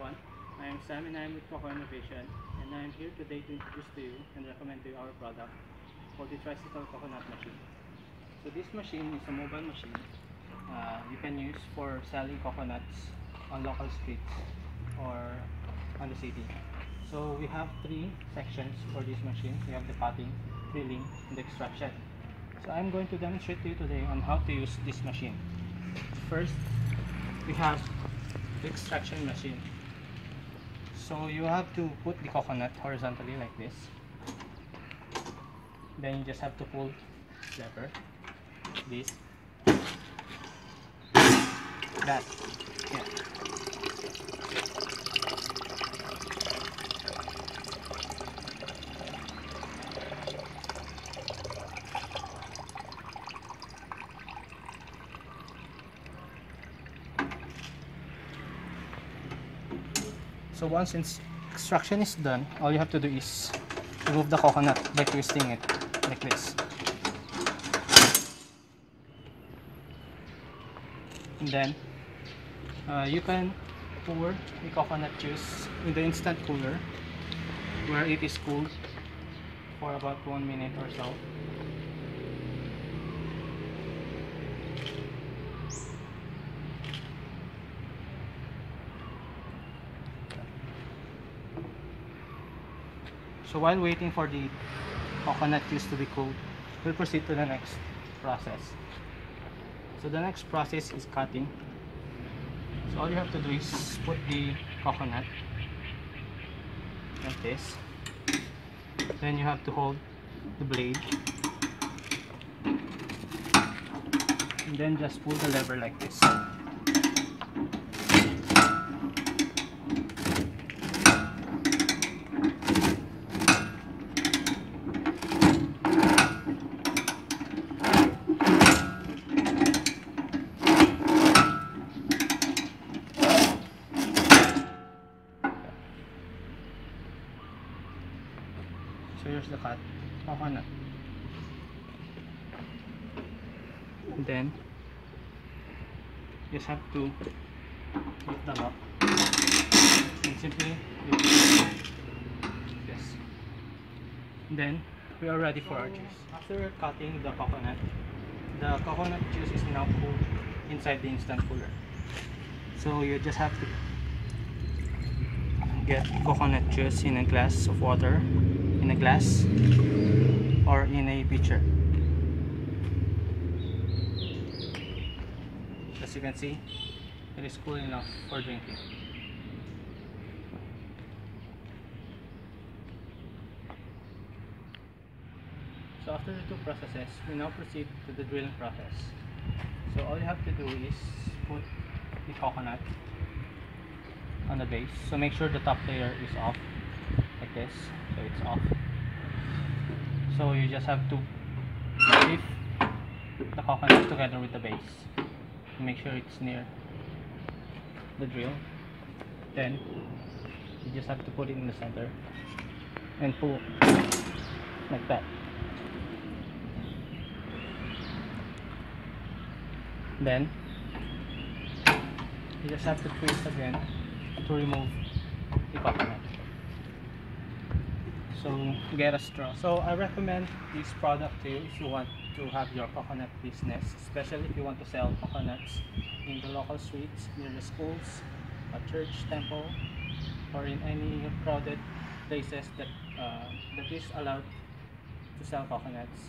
everyone, I am Sam and I am with Coco Innovation, and I am here today to introduce to you and recommend to you our product called the Tricycle Coconut Machine. So this machine is a mobile machine you can use for selling coconuts on local streets or on the city. So we have three sections for this machine. We have the cutting, drilling, and the extraction. So I'm going to demonstrate to you today on how to use this machine. First, we have the extraction machine. So you have to put the coconut horizontally like this. Then you just have to pull lever, this, that, yeah. So once extraction is done, all you have to do is remove the coconut by twisting it like this. And then you can pour the coconut juice in the instant cooler where it is cooled for about 1 minute or so. So while waiting for the coconut juice to be cooled, we'll proceed to the next process. So the next process is cutting. So all you have to do is put the coconut like this. Then you have to hold the blade. And then just pull the lever like this. So here's the cut coconut. And then you just have to lift the lock and simply lift it. Yes. And then we are ready for our juice. After cutting the coconut juice is now cooled inside the instant cooler. So you just have to get coconut juice in a glass of water, in a glass or in a pitcher. As you can see, it is cool enough for drinking. So after the two processes, we now proceed to the drilling process. So all you have to do is put the coconut on the base. So make sure the top layer is off like this. So it's off. So you just have to lift the coconut together with the base. Make sure it's near the drill. Then you just have to put it in the center and pull like that. Then you just have to twist again to remove the coconut. So get a straw. So I recommend this product to you if you want to have your coconut business, especially if you want to sell coconuts in the local streets, near the schools, a church, temple, or in any crowded places that is allowed to sell coconuts.